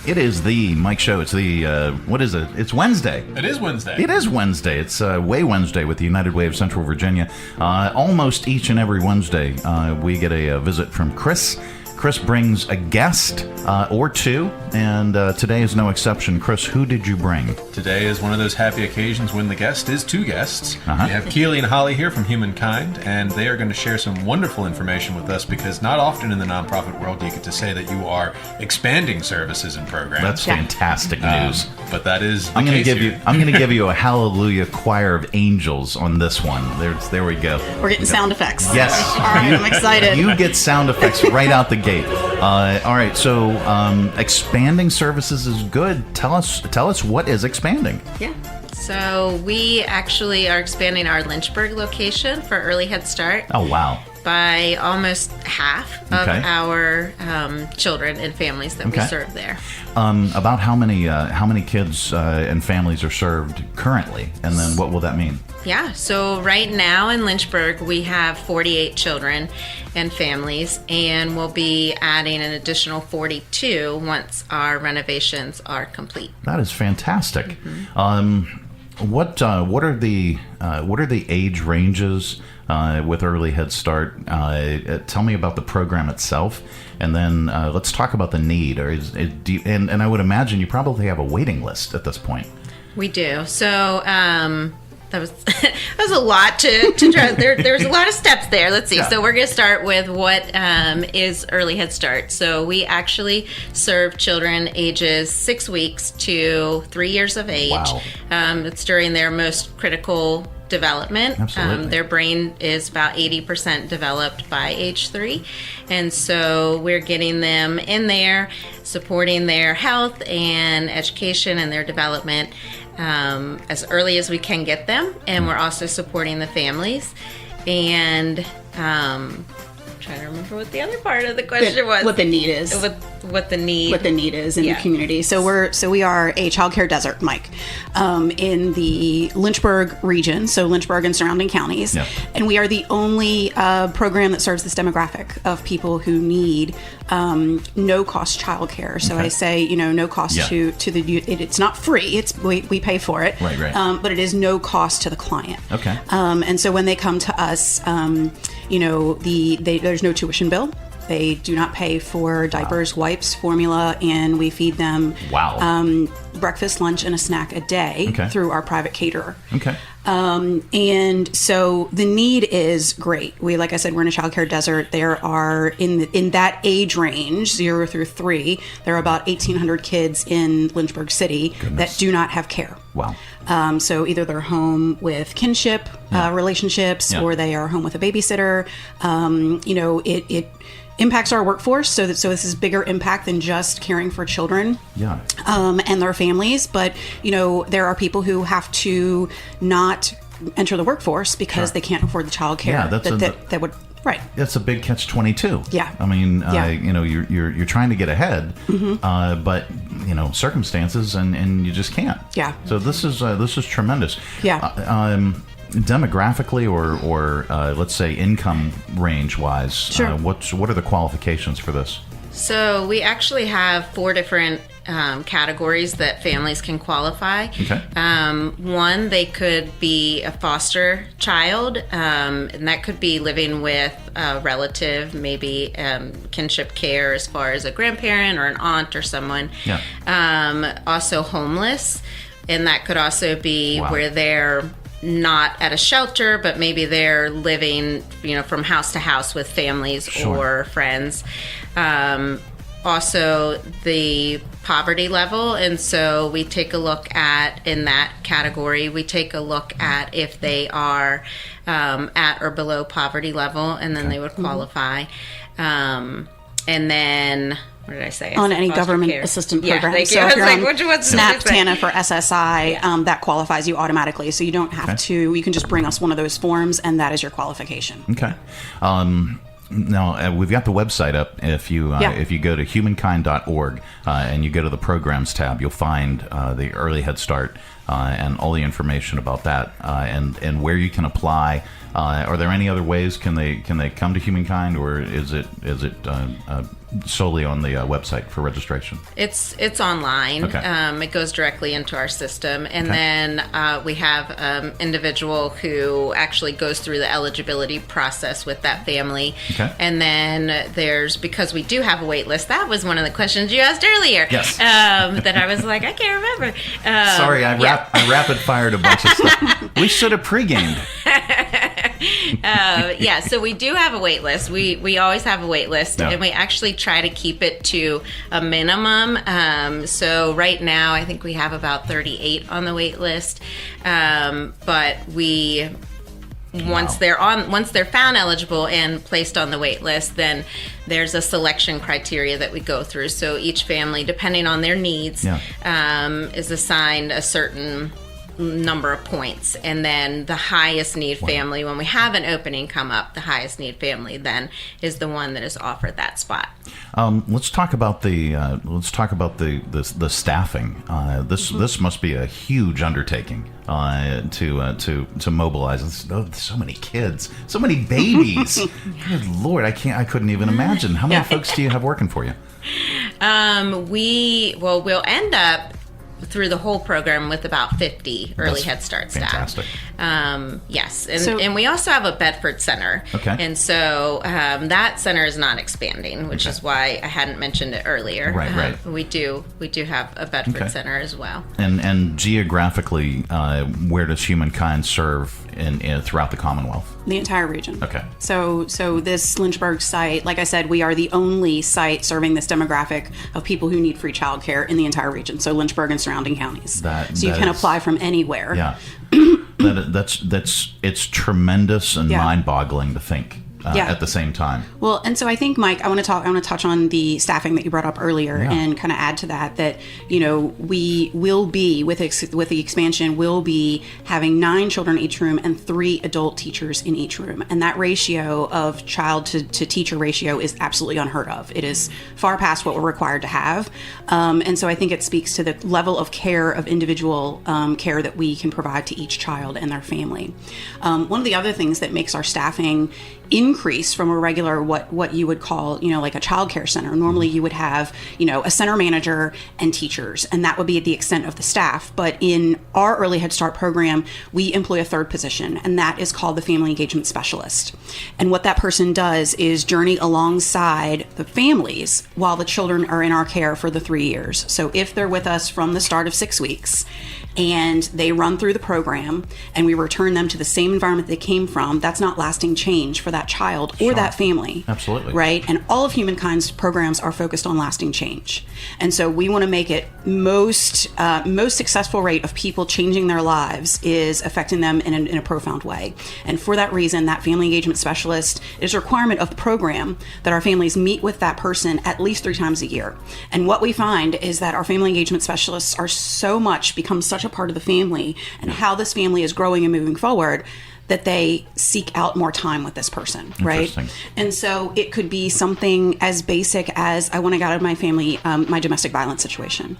It is the Mike Show. It's the, what is it? It's Wednesday. It is Wednesday. It is Wednesday. It's Way Wednesday with the United Way of Central Virginia. Almost each and every Wednesday, we get a visit from Chris. Chris brings a guest or two, and today is no exception. Chris, who did you bring? Today is one of those happy occasions when the guest is two guests. Uh-huh. We have Keeley and Holli here from Humankind, and they are going to share some wonderful information with us because not often in the nonprofit world do you get to say that you are expanding services and programs. That's fantastic news. But that is the I'm going to case here. I'm going to give you a hallelujah choir of angels on this one. There we go. We're getting sound effects. Yes. All right, I'm excited. You get sound effects right out the gate. All right, so expanding services is good. Tell us what is expanding. Yeah. So we actually are expanding our Lynchburg location for Early Head Start. Oh, wow. By almost half of our children and families that we serve there. About how many kids and families are served currently, and then what will that mean? Yeah, so right now in Lynchburg we have 48 children and families, and we'll be adding an additional 42 once our renovations are complete. That is fantastic. Mm-hmm. What are the age ranges with Early Head Start? Tell me about the program itself, and then let's talk about the need. And I would imagine you probably have a waiting list at this point. We do. So that was a lot to try. There's a lot of steps there. Let's see. Yeah. So we're going to start with what is Early Head Start. So we actually serve children ages 6 weeks to 3 years of age. Wow. It's during their most critical development. Absolutely. Their brain is about 80% developed by age 3. And so we're getting them in there, supporting their health and education and their development as early as we can get them. And we're also supporting the families. And I'm trying to remember what the other part of the question was. What the need is. What the need is in the community. So we are a childcare desert, Mike, in the Lynchburg region, so Lynchburg and surrounding counties. Yep. And we are the only program that serves this demographic of people who need no-cost childcare. So I say, no cost to the. It's not free. We pay for it. Right. But it is no cost to the client. Okay. And so when they come to us, there's no tuition bill. They do not pay for diapers, wipes, formula, and we feed them breakfast, lunch, and a snack a day through our private caterer. Okay. And so the need is great. Like I said, we're in a childcare desert. There are, in that age range, 0 through 3, there are about 1,800 kids in Lynchburg City that do not have care. Wow. So either they're home with kinship relationships or they are home with a babysitter. It impacts our workforce, so this is bigger impact than just caring for children and their families. But there are people who have to not enter the workforce because they can't afford the child care. That would That's a big catch-22. Yeah. I mean, you're trying to get ahead, but circumstances and you just can't. Yeah. So this is tremendous. Yeah. Demographically or let's say income range wise, what are the qualifications for this? So we actually have 4 different categories that families can qualify. Okay. One, they could be a foster child, and that could be living with a relative, maybe kinship care as far as a grandparent or an aunt or someone. Yeah. Also homeless, and that could also be where they're not at a shelter, but maybe they're living, from house to house with families or friends. Also the poverty level, and so we take a look at, in that category, we take a look at if they are at or below poverty level, and then they would qualify. And then, what did I say? On any government assistance program. Thank you. So if you're on SNAP, TANF, or SSI, that qualifies you automatically. So you don't have to, you can just bring us one of those forms, and that is your qualification. Okay. Now, we've got the website up. If you go to humankind.org and you go to the programs tab, you'll find the Early Head Start and all the information about that, and where you can apply. Are there any other ways? Can they come to Humankind, or is it solely on the website for registration? It's online. Okay. It goes directly into our system, and then we have individual who actually goes through the eligibility process with that family. Okay. And then because we do have a wait list. That was one of the questions you asked earlier. Yes. That I was like, I can't remember. Sorry, I rapid fired a bunch of stuff. We should have pre-gamed. So we do have a wait list. We always have a wait list, and we actually try to keep it to a minimum. So right now, I think we have about 38 on the wait list. But once they're found eligible and placed on the wait list, then there's a selection criteria that we go through. So each family, depending on their needs, is assigned a certain number of points, and then the highest need family, when we have an opening come up, the highest need family then is the one that is offered that spot. Let's talk about the staffing. This must be a huge undertaking to mobilize. So many kids, so many babies. Good Lord, I couldn't even imagine. How many folks do you have working for you? We'll end up through the whole program with about 50 early Head Start staff. Fantastic. Yes, and we also have a Bedford Center. Okay. And so that center is not expanding, which is why I hadn't mentioned it earlier. Right. We do have a Bedford Center as well. And geographically, where does Humankind serve in throughout the Commonwealth? The entire region. Okay. So this Lynchburg site, like I said, we are the only site serving this demographic of people who need free childcare in the entire region. So Lynchburg and surrounding counties. So you can apply from anywhere. Yeah. It's tremendous and mind-boggling to think at the same time. Well, and so I think, Mike, I want to touch on the staffing that you brought up earlier and kind of add to that we will be with the expansion, we'll be having 9 children in each room and 3 adult teachers in each room, and that ratio of child to teacher ratio is absolutely unheard of. It is far past what we're required to have, and so I think it speaks to the level of care, of individual care that we can provide to each child and their family. One of the other things that makes our staffing increase from a regular what you would call like a child care center. Normally you would have a center manager and teachers, and that would be at the extent of the staff. But in our early Head Start program, we employ a third position, and that is called the family engagement specialist. And what that person does is journey alongside the families while the children are in our care for the 3 years. So if they're with us from the start of 6 weeks and they run through the program and we return them to the same environment they came from, that's not lasting change for that child or that family. Absolutely. Right? And all of Humankind's programs are focused on lasting change. And so we want to make it most successful rate of people changing their lives is affecting them in a profound way. And for that reason, that family engagement specialist is a requirement of the program that our families meet with that person at least 3 times a year. And what we find is that our family engagement specialists become such a part of the family and how this family is growing and moving forward, that they seek out more time with this person, right? And so it could be something as basic as, I want to get out of my family, my domestic violence situation.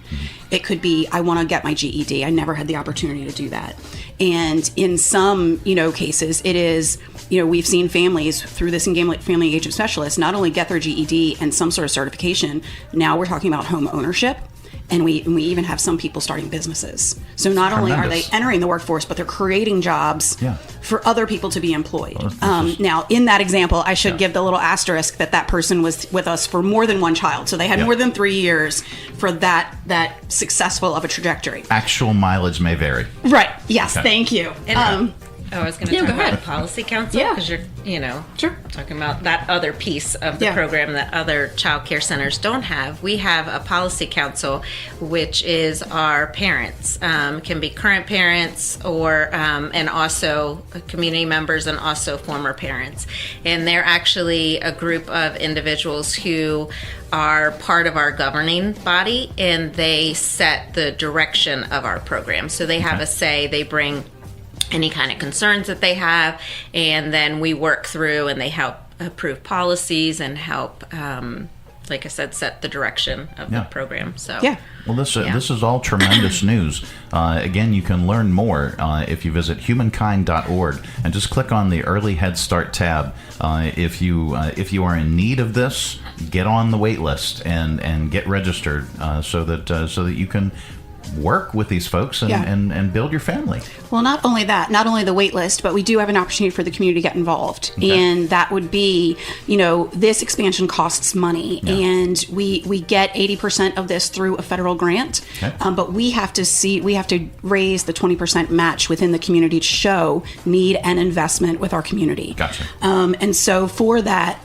It could be, I want to get my GED. I never had the opportunity to do that. And in some, cases, it is, we've seen families through this family engagement specialist not only get their GED and some sort of certification, now we're talking about home ownership. And we even have some people starting businesses. So not only are they entering the workforce, but they're creating jobs for other people to be employed. Now, in that example, I should give the little asterisk that person was with us for more than 1 child. So they had more than 3 years for that successful of a trajectory. Actual mileage may vary. Right. Yes. Okay. Thank you. I was going to talk about the policy council because you're, talking about that other piece of the program that other child care centers don't have. We have a policy council, which is our parents, can be current parents or and also community members and also former parents. And they're actually a group of individuals who are part of our governing body, and they set the direction of our program. So they have a say. They bring any kind of concerns that they have, and then we work through and they help approve policies and help like I said, set the direction of the program. So Yeah. Well, this is all tremendous news. Again, you can learn more if you visit humankind.org and just click on the Early Head Start tab. If you are in need of this, get on the wait list and get registered so that you can work with these folks and build your family. Well, not only that, not only the wait list, but we do have an opportunity for the community to get involved. Okay. And that would be, this expansion costs money, and we get 80% of this through a federal grant. Okay. But we have to raise the 20% match within the community to show need and investment with our community. Gotcha. And so for that,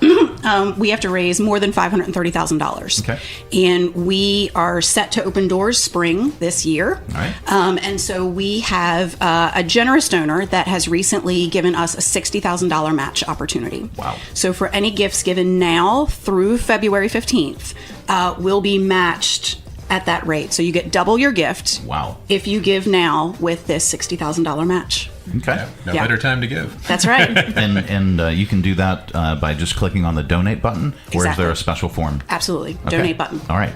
we have to raise more than $530,000. Okay. And we are set to open doors spring this year. All right. And so we have a generous donor that has recently given us a $60,000 match opportunity. Wow. So for any gifts given now through February 15th, will be matched at that rate. So you get double your gift. Wow. If you give now with this $60,000 match. Okay. No better time to give. That's right. and you can do that by just clicking on the donate button, or Exactly. is there a special form? Absolutely. Okay. Donate button. All right.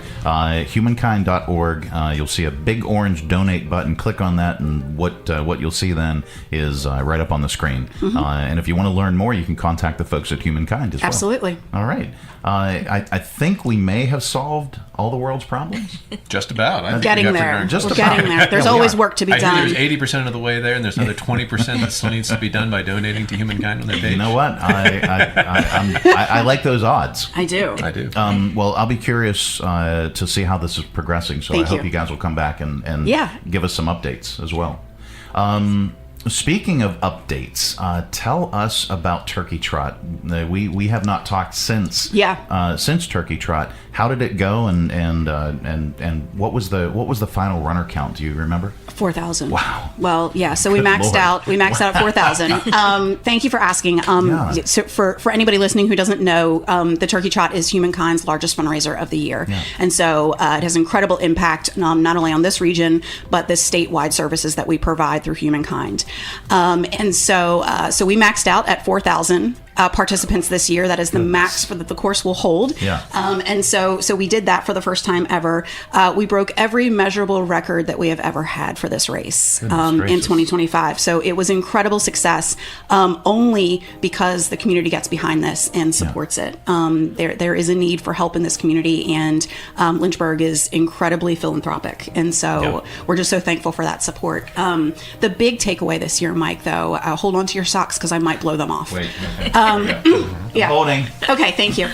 Humankind.org. You'll see a big orange donate button. Click on that, and what you'll see then is right up on the screen. Mm-hmm. And if you want to learn more, you can contact the folks at Humankind as well. Absolutely. All right. I think we may have solved all the world's problems. Just about. I think Getting we got there. pretty darn- We're getting there. There's Yeah, we always are. work to be I done. hear there's 80% of the way there, and there's another 20% that still needs to be done by donating to Humankind on their page. You know what? I like those odds. I do. I do. Well, I'll be curious to see how this is progressing. So Thank I hope you. you guys will come back and give us some updates as well. Speaking of updates, tell us about Turkey Trot. We have not talked since Turkey Trot. How did it go, and what was the final runner count? Do you remember? 4,000. Wow. Well, yeah. So we maxed out. We maxed out at 4,000. Thank you for asking. So for anybody listening who doesn't know, the Turkey Trot is Humankind's largest fundraiser of the year, and so it has incredible impact not only on this region but the statewide services that we provide through Humankind. And so we maxed out at 4,000 participants this year. That is the max for that the course will hold. Yeah. And so we did that for the first time ever. We broke every measurable record that we have ever had for this race in 2025. So it was incredible success, only because the community gets behind this and supports it. There is a need for help in this community, and Lynchburg is incredibly philanthropic. And so we're just so thankful for that support. The big takeaway this year, Mike, though, hold on to your socks because I might blow them off. Wait. Holding. Okay, thank you.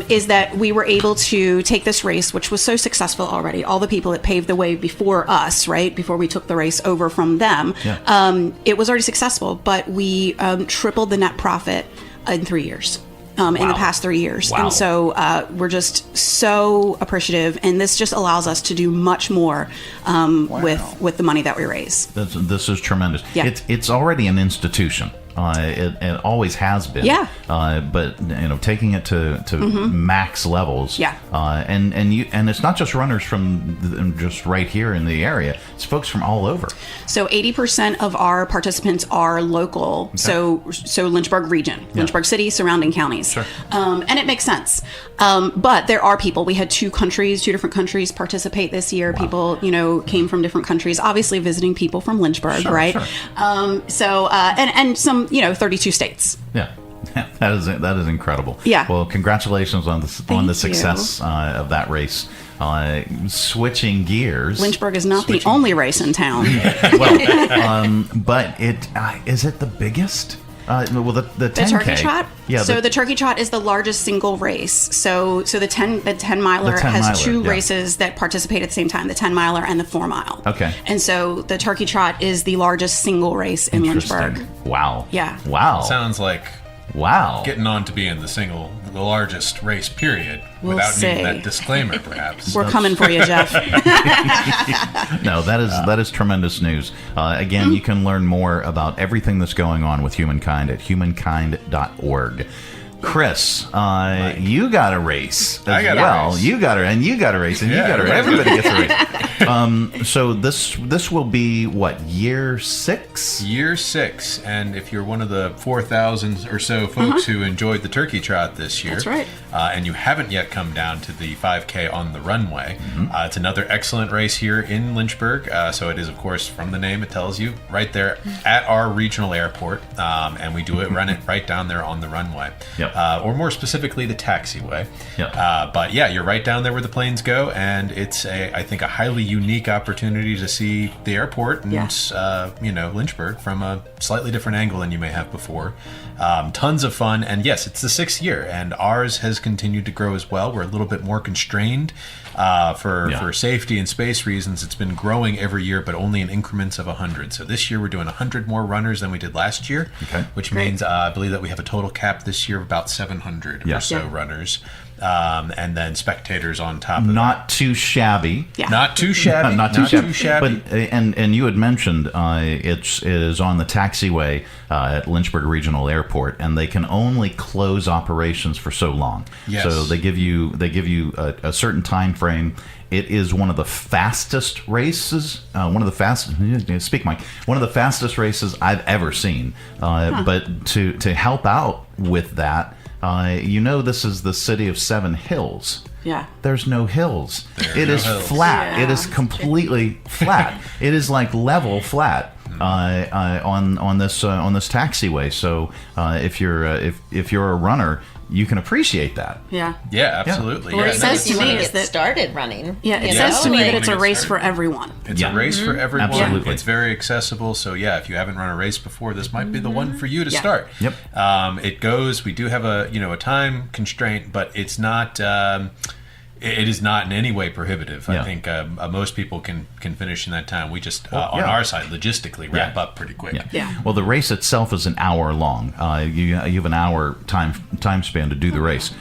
Is that we were able to take this race, which was so successful already. All the people that paved the way before us, right, before we took the race over from them, it was already successful, but we tripled the net profit in 3 years. In the past 3 years. Wow. And so we're just so appreciative, and this just allows us to do much more with the money that we raise. This is tremendous. Yeah. It's already an institution. It always has been. Yeah. But taking it to max levels. Yeah. And it's not just runners from just right here in the area. It's folks from all over. So 80% of our participants are local. Okay. So Lynchburg region, Lynchburg City, surrounding counties. Sure. And it makes sense. But there are people. We had two different countries participate this year. Wow. People, came from different countries. Obviously, visiting people from Lynchburg, right? Sure. And some, 32 states. Yeah. That is incredible. Yeah. Well, congratulations on the success of that race. Switching gears. Lynchburg is not the only race in town. Well, but is it the biggest? The 10K. The Turkey Trot? Yeah. So the Turkey Trot is the largest single race. So the 10 miler has two races that participate at the same time, the 10 miler and the 4 mile. Okay. And so the Turkey Trot is the largest single race in Lynchburg. Wow. Yeah. Wow. Sounds like getting on to being the largest race period without needing that disclaimer, perhaps. We're coming for you, Jeff. No, that is tremendous news. Again, you can learn more about everything that's going on with Humankind at humankind.org. Chris, you got a race as I got well. A race. You got a race, and you got a race. Everybody gets a race. So this will be what, year 6? Year 6, and if you're one of the 4,000 or so folks who enjoyed the Turkey Trot this year, That's right. and you haven't yet come down to the 5K on the runway, it's another excellent race here in Lynchburg. So it is, of course, from the name, it tells you, right there at our regional airport. And we do it, run it right down there on the runway. Yep. Or more specifically, the taxiway. Yep. But yeah, you're right down there where the planes go, and it's I think a highly unique opportunity to see the airport and Lynchburg from a slightly different angle than you may have before. Tons of fun, and yes, it's the 6th year, and ours has continued to grow as well. We're a little bit more constrained for safety and space reasons. It's been growing every year, but only in increments of 100. So this year we're doing 100 more runners than we did last year, which means I believe that we have a total cap this year of about 700 or so runners. And then spectators on top of Not too shabby. Yeah. Not too shabby. Not too shabby. But and you had mentioned it is on the taxiway at Lynchburg Regional Airport, and they can only close operations for so long. Yes. So they give you a certain time frame. It is one of the fastest races. One of the fastest races I've ever seen. But to help out with that. This is the city of 7 hills. Yeah. There's no hills. It is hills. flat. Yeah. It is completely flat. It is like level flat on this taxiway. So if you're a runner, you can appreciate that. Yeah. Yeah, absolutely. Well, Yeah, it says you to want me to is get that started running. Yeah, it you says know? to me Like- that it's a race started. for everyone. It's Yeah. a race for everyone. Absolutely. It's very accessible. So yeah, if you haven't run a race before, this might be the one for you to Yeah. start. Yep. It goes. We do have a time constraint, but it's not. It is not in any way prohibitive. Yeah. I think most people can finish in that time. We just on our side logistically wrap up pretty quick. Yeah. Well, the race itself is an hour long. You have an hour time span to do the race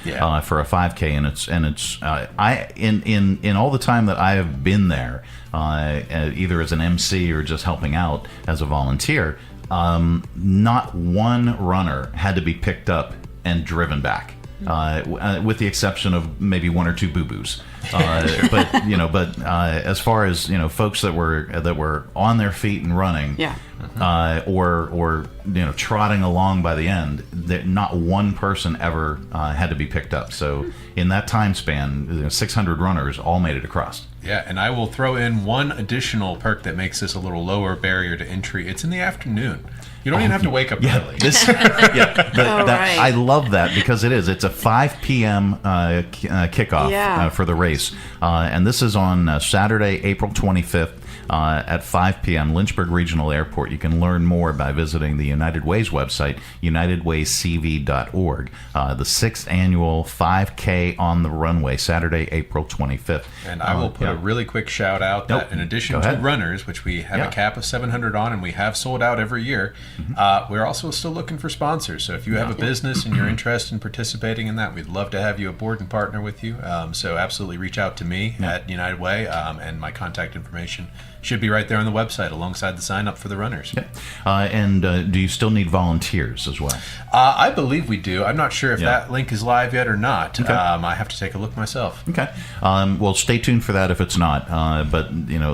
for a 5K, and it's in all the time that I have been there, either as an MC or just helping out as a volunteer, not one runner had to be picked up and driven back. With the exception of maybe 1 or 2 boo-boos, but as far as folks that were on their feet and running, or trotting along by the end, not one person ever had to be picked up. So in that time span, 600 runners all made it across. Yeah, and I will throw in one additional perk that makes this a little lower barrier to entry. It's in the afternoon. You don't even have to wake up early. Right. I love that because it's a 5 p.m. Kickoff for the race. And this is on Saturday, April 25th. At 5 p.m. Lynchburg Regional Airport. You can learn more by visiting the United Way's website, unitedwaycv.org. The 6th annual 5K on the runway, Saturday, April 25th. And I will put a really quick shout out that in addition to runners, which we have a cap of 700 on and we have sold out every year, we're also still looking for sponsors. So if you have a business and you're interested in participating in that, we'd love to have you aboard and partner with you. So absolutely reach out to me at United Way, and my contact information should be right there on the website alongside the sign up for the runners. Yep. And do you still need volunteers as well? I believe we do. I'm not sure if that link is live yet or not. Okay. I have to take a look myself. Okay. Well, stay tuned for that if it's not. But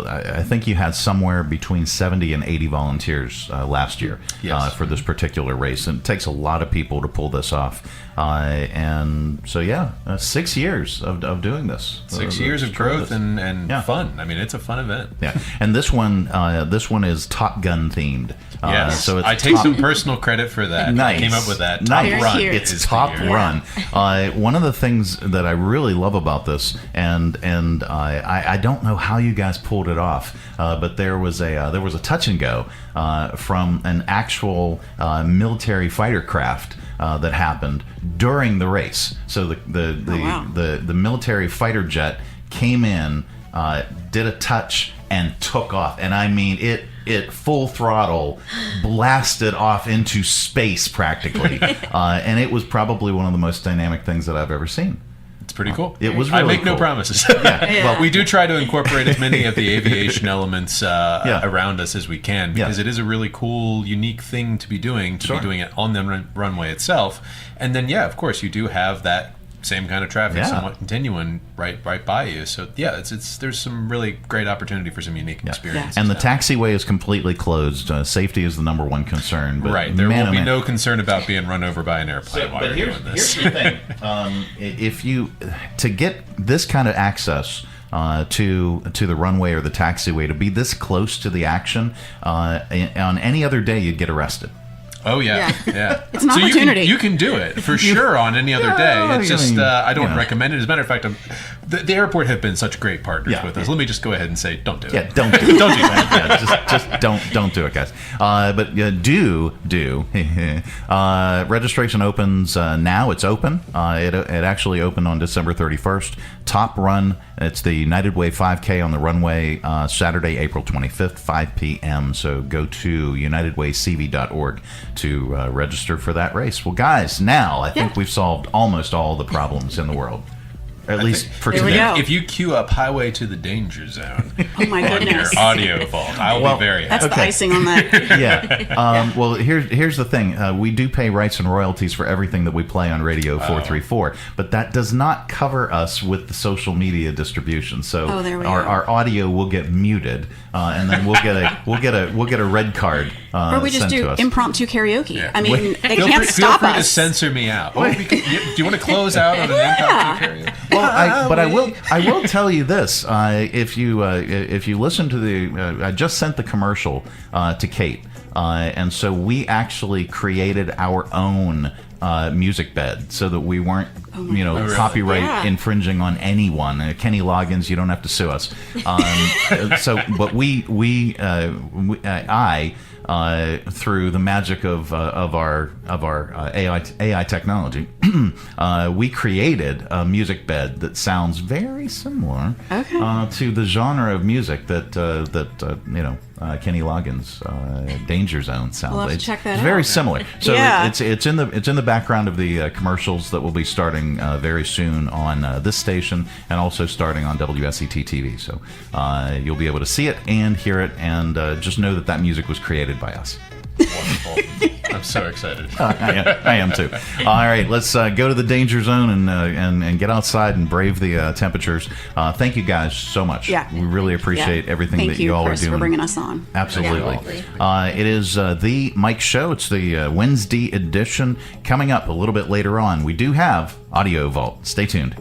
I think you had somewhere between 70 and 80 volunteers last year for this particular race, and it takes a lot of people to pull this off. And so 6 years of doing this. 6 years of growth and fun. I mean, it's a fun event. Yeah, and this one is Top Gun themed. Yes, so it's I take some personal credit for that. Nice. I came up with that. Nice. Top Run. It's Top Run. One of the things that I really love about this, and I don't know how you guys pulled it off, but there was a touch and go from an actual military fighter craft that happened during the race. So the military fighter jet came in, did a touch, and took off. And I mean, it full throttle blasted off into space practically. And it was probably one of the most dynamic things that I've ever seen. It's pretty cool. It was really I make cool. no promises. Well, we do try to incorporate as many of the aviation elements around us as we can, because it is a really cool, unique thing to be doing, be doing it on the runway itself. And then, of course, you do have that same kind of traffic, Yeah. somewhat continuing right by you. So yeah, there's some really great opportunity for some unique experiences. And the now. taxiway is completely closed. Safety is the number one concern. But Right, there man, will oh be man. no concern about being run over by an airplane while But you're here's doing this. the thing: if you to get this kind of access to the runway or the taxiway, to be this close to the action, on any other day you'd get arrested. Oh yeah. It's an so opportunity. You can do it for sure on any other day. It's just I don't recommend it. As a matter of fact, the airport have been such great partners with us. Let me just go ahead and say, don't do it. Yeah, don't do it. Don't do that. Just don't do it, guys. But do. Registration opens now. It's open. It actually opened on December 31st. Top Run. It's the United Way 5K on the runway Saturday, April 25th, 5 p.m. So go to unitedwaycv.org to register for that race. Well, guys, now I think we've solved almost all the problems in the world. At least for There we today. go. If you queue up Highway to the Danger Zone Oh my on your goodness. audio vault, I'll be very That's happy. the icing on that. Yeah. Well, here's the thing. We do pay rights and royalties for everything that we play on Radio 434, but that does not cover us with the social media distribution. So there we our audio will get muted, and then we'll get a red card Or we just sent do to us. impromptu karaoke. I mean, they Feel can't free, stop feel free to us. censor me out. Do you want to close out on an impromptu karaoke? Well, but I will tell you this: if you listen to the, I just sent the commercial to Kate, and so we actually created our own music bed so that we weren't, copyright infringing on anyone. Kenny Loggins, you don't have to sue us. But I through the magic of our AI technology, we created a music bed that sounds very similar to the genre of music that Kenny Loggins' Danger Zone sounds. We'll have to check that it's very out. similar. So Yeah. it's in the background of the commercials that will be starting very soon on this station and also starting on WSET TV. So you'll be able to see it and hear it, and just know that music was created by us. Wonderful. I'm so excited. I am too. All right, let's go to the danger zone and get outside and brave the temperatures. Thank you guys so much. Yeah. We really appreciate everything Thank that you all Chris, are doing. for bringing us on. Absolutely. It is the Mike Show. It's the Wednesday edition. Coming up a little bit later on, we do have Audio Vault. Stay tuned.